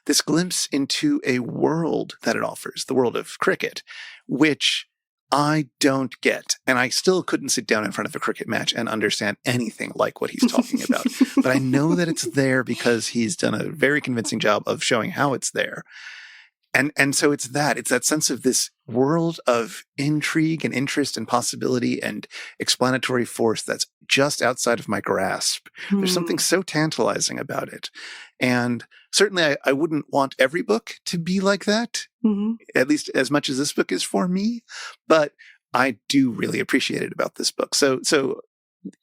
this glimpse into a world that it offers, the world of cricket, which I don't get. And I still couldn't sit down in front of a cricket match and understand anything like what he's talking about. But I know that it's there because he's done a very convincing job of showing how it's there. And so it's that sense of this world of intrigue and interest and possibility and explanatory force that's just outside of my grasp. There's something so tantalizing about it. And certainly I wouldn't want every book to be like that, at least as much as this book is for me, but I do really appreciate it about this book. So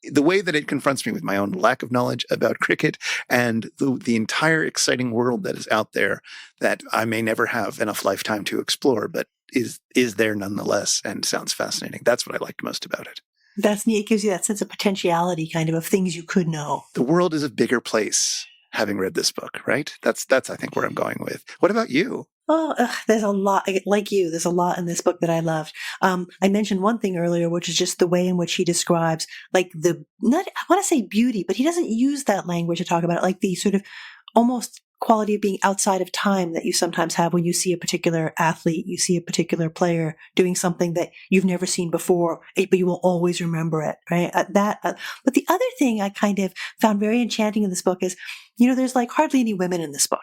the way that it confronts me with my own lack of knowledge about cricket and the entire exciting world that is out there that I may never have enough lifetime to explore, but is there nonetheless and sounds fascinating. That's what I liked most about it. That's neat. It gives you that sense of potentiality, kind of things you could know. The world is a bigger place, having read this book, right? That's I think where I'm going with. What about you? Oh, there's a lot, like you, there's a lot in this book that I loved. I mentioned one thing earlier, which is just the way in which he describes, like I want to say beauty, but he doesn't use that language to talk about it, like the sort of almost quality of being outside of time that you sometimes have when you see a particular athlete, you see a particular player doing something that you've never seen before, but you will always remember it, right? But the other thing I kind of found very enchanting in this book is, there's like hardly any women in this book.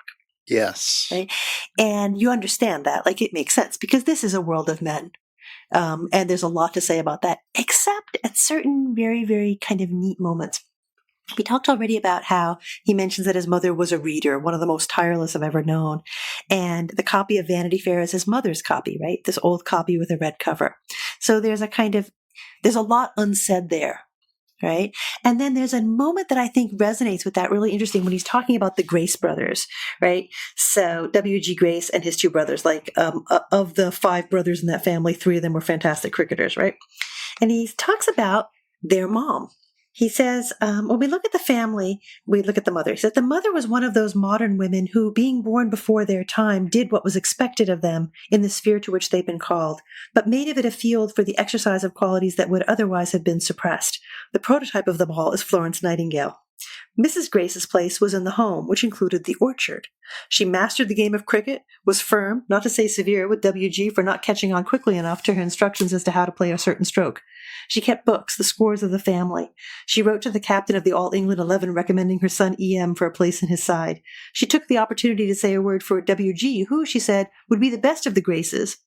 Yes. Right? And you understand that, like it makes sense because this is a world of men. And there's a lot to say about that, except at certain very, very kind of neat moments. We talked already about how he mentions that his mother was a reader, one of the most tireless I've ever known. And the copy of Vanity Fair is his mother's copy, right? This old copy with a red cover. So there's a lot unsaid there. Right. And then there's a moment that I think resonates with that really interesting when he's talking about the Grace brothers. Right. So W.G. Grace and his two brothers, like of the 5 brothers in that family, 3 of them were fantastic cricketers. Right. And he talks about their mom. He says, when we look at the family, we look at the mother. He said the mother was one of those modern women who, being born before their time, did what was expected of them in the sphere to which they've been called, but made of it a field for the exercise of qualities that would otherwise have been suppressed. The prototype of them all is Florence Nightingale. Mrs. Grace's place was in the home, which included the orchard. She mastered the game of cricket, was firm, not to say severe, with W.G. for not catching on quickly enough to her instructions as to how to play a certain stroke. She kept books, the scores of the family. She wrote to the captain of the All England 11 recommending her son E.M. for a place in his side. She took the opportunity to say a word for W.G., who, she said, would be the best of the Graces.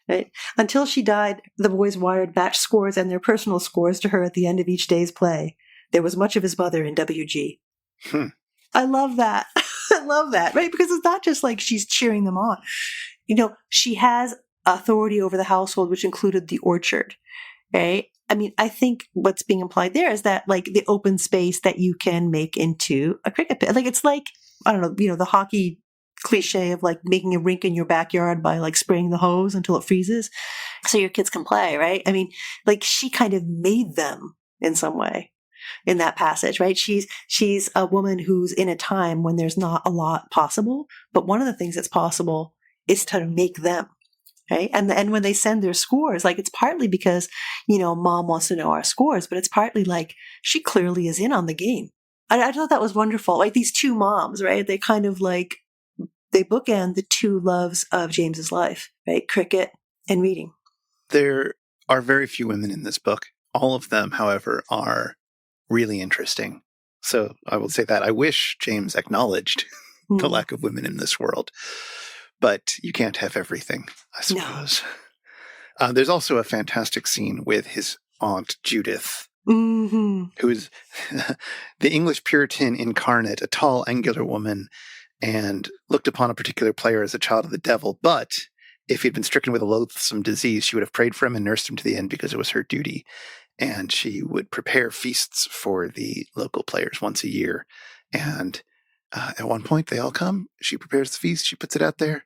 Right? Until she died, the boys wired match scores and their personal scores to her at the end of each day's play. There was much of his mother in W.G. I love that. I love that, right? Because it's not just like she's cheering them on. She has authority over the household, which included the orchard, right? I mean, I think what's being implied there is that, like, the open space that you can make into a cricket pitch. Like, it's like, I don't know, the hockey cliche of, like, making a rink in your backyard by, like, spraying the hose until it freezes so your kids can play, right? I mean, like, she kind of made them in some way in that passage, right? She's a woman who's in a time when there's not a lot possible, but one of the things that's possible is to make them. Right. And when they send their scores, like, it's partly because, mom wants to know our scores, but it's partly like she clearly is in on the game. I thought that was wonderful. Like, these two moms, right? They kind of like, they bookend the two loves of James's life, right? Cricket and reading. There are very few women in this book. All of them, however, are really interesting. So I will say that I wish James acknowledged the lack of women in this world. But you can't have everything, I suppose. No. There's also a fantastic scene with his aunt, Judith, who is the English Puritan incarnate, a tall, angular woman, and looked upon a particular player as a child of the devil. But if he'd been stricken with a loathsome disease, she would have prayed for him and nursed him to the end because it was her duty. And she would prepare feasts for the local players once a year. And at one point, they all come. She prepares the feast. She puts it out there.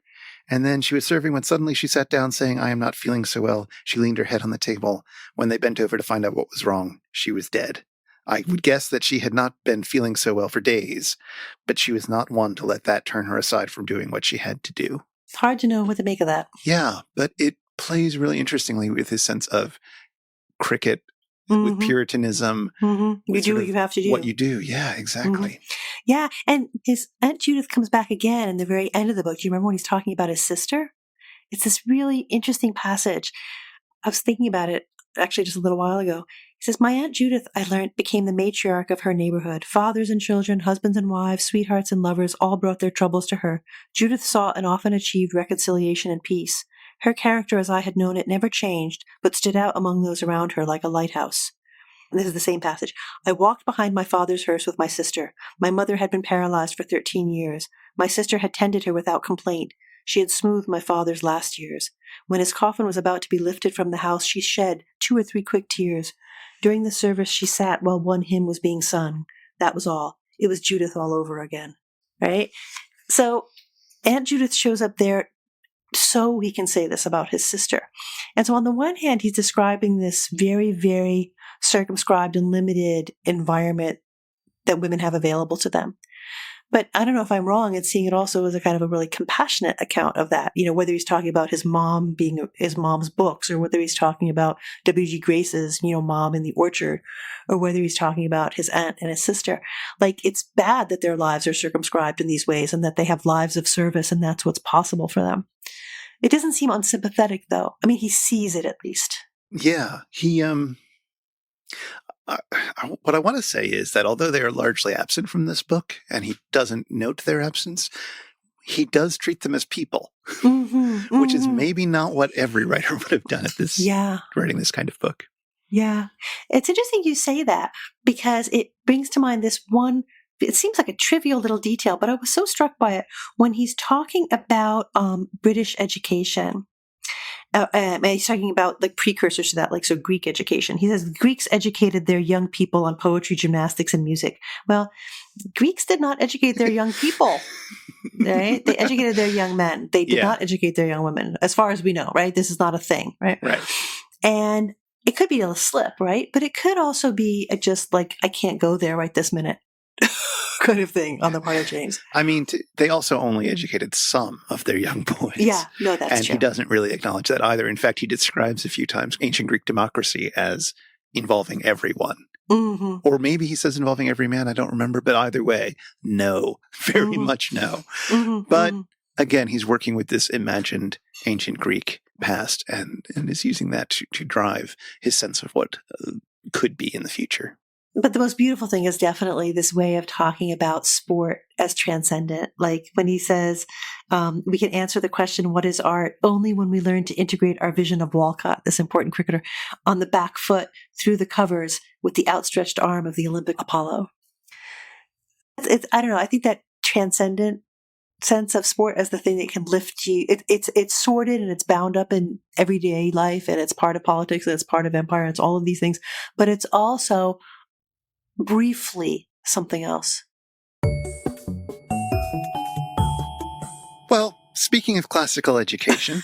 And then she was serving when suddenly she sat down saying, "I am not feeling so well." She leaned her head on the table. When they bent over to find out what was wrong, she was dead. I would guess that she had not been feeling so well for days, but she was not one to let that turn her aside from doing what she had to do. It's hard to know what to make of that. Yeah, but it plays really interestingly with his sense of cricket, with Puritanism. You do what you have to do. What you do. Yeah, exactly. Yeah. And his Aunt Judith comes back again in the very end of the book. Do you remember when he's talking about his sister? It's this really interesting passage. I was thinking about it actually just a little while ago. He says, "My Aunt Judith, I learned, became the matriarch of her neighborhood. Fathers and children, husbands and wives, sweethearts and lovers all brought their troubles to her. Judith sought and often achieved reconciliation and peace. Her character as I had known it never changed, but stood out among those around her like a lighthouse." And this is the same passage. "I walked behind my father's hearse with my sister. My mother had been paralyzed for 13 years. My sister had tended her without complaint. She had smoothed my father's last years. When his coffin was about to be lifted from the house, she shed 2 or 3 quick tears. During the service, she sat while one hymn was being sung. That was all. It was Judith all over again." Right? So Aunt Judith shows up there so he can say this about his sister. And so on the one hand, he's describing this very, very circumscribed and limited environment that women have available to them. But I don't know if I'm wrong in seeing it also as a kind of a really compassionate account of that, whether he's talking about his mom being his mom's books, or whether he's talking about W.G. Grace's, mom in the orchard, or whether he's talking about his aunt and his sister. Like, it's bad that their lives are circumscribed in these ways and that they have lives of service and that's what's possible for them. It doesn't seem unsympathetic, though. I mean, he sees it at least. Yeah. He, what I want to say is that although they are largely absent from this book, and he doesn't note their absence, he does treat them as people, which is maybe not what every writer would have done at this, writing this kind of book. Yeah. It's interesting you say that, because it brings to mind this one, it seems like a trivial little detail, but I was so struck by it when he's talking about British education. And he's talking about like precursors to that, like, so Greek education. He says Greeks educated their young people on poetry, gymnastics, and music. Well, Greeks did not educate their young people, right? They educated their young men. They did not educate their young women, as far as we know, right? This is not a thing, right? Right. And it could be a slip, right? But it could also be just like, I can't go there right this minute kind of thing on the part of James. I mean, they also only educated some of their young boys. Yeah, no, that's and true. He doesn't really acknowledge that either. In fact, he describes a few times ancient Greek democracy as involving everyone. Mm-hmm. Or maybe he says involving every man. I don't remember. But either way, no. Very much no. Mm-hmm. But again, he's working with this imagined ancient Greek past and is using that to drive his sense of what could be in the future. But the most beautiful thing is definitely this way of talking about sport as transcendent. Like when he says, we can answer the question, what is art, only when we learn to integrate our vision of Walcott, this important cricketer, on the back foot through the covers with the outstretched arm of the Olympic Apollo. I don't know. I think that transcendent sense of sport as the thing that can lift you. It's sordid and it's bound up in everyday life and it's part of politics and it's part of empire and it's all of these things. But it's also briefly something else. Well, speaking of classical education,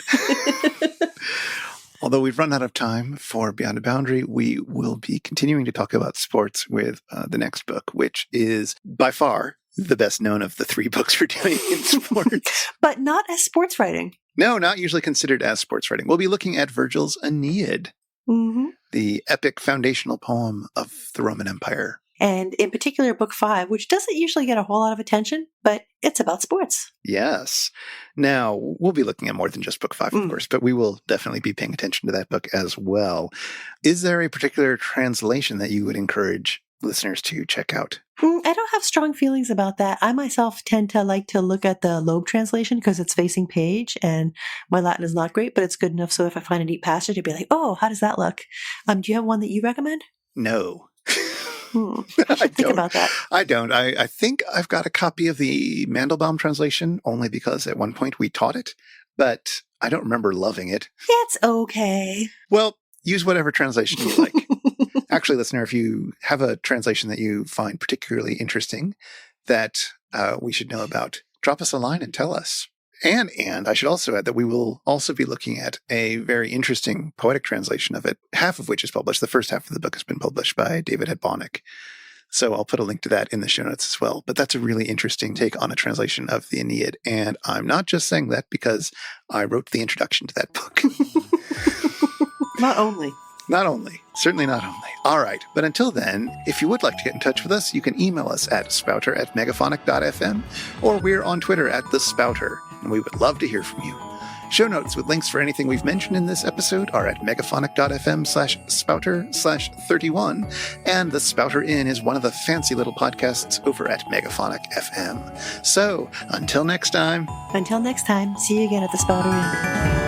although we've run out of time for Beyond a Boundary, we will be continuing to talk about sports with the next book, which is by far the best known of the 3 books we're doing in sports. But not as sports writing. No, not usually considered as sports writing. We'll be looking at Virgil's Aeneid, the epic foundational poem of the Roman Empire. And in particular, book 5, which doesn't usually get a whole lot of attention, but it's about sports. Yes. Now, we'll be looking at more than just book 5, of course, but we will definitely be paying attention to that book as well. Is there a particular translation that you would encourage listeners to check out? I don't have strong feelings about that. I myself tend to like to look at the Loeb translation because it's facing page and my Latin is not great, but it's good enough so if I find a neat passage, I'd be like, oh, how does that look? Do you have one that you recommend? No. I should think about that. I don't. I think I've got a copy of the Mandelbaum translation only because at one point we taught it, but I don't remember loving it. It's okay. Well, use whatever translation you like. Actually, listener, if you have a translation that you find particularly interesting that we should know about, drop us a line and tell us. And I should also add that we will also be looking at a very interesting poetic translation of it, half of which is published. The first half of the book has been published by David Hedbonick. So I'll put a link to that in the show notes as well. But that's a really interesting take on a translation of the Aeneid. And I'm not just saying that because I wrote the introduction to that book. Not only. Not only. Certainly not only. All right. But until then, if you would like to get in touch with us, you can email us at spouter@megaphonic.fm or we're on Twitter at The Spouter, and we would love to hear from you. Show notes with links for anything we've mentioned in this episode are at megaphonic.fm/spouter/31, and the Spouter-Inn is one of the fancy little podcasts over at Megaphonic FM. So, until next time, see you again at the Spouter-Inn.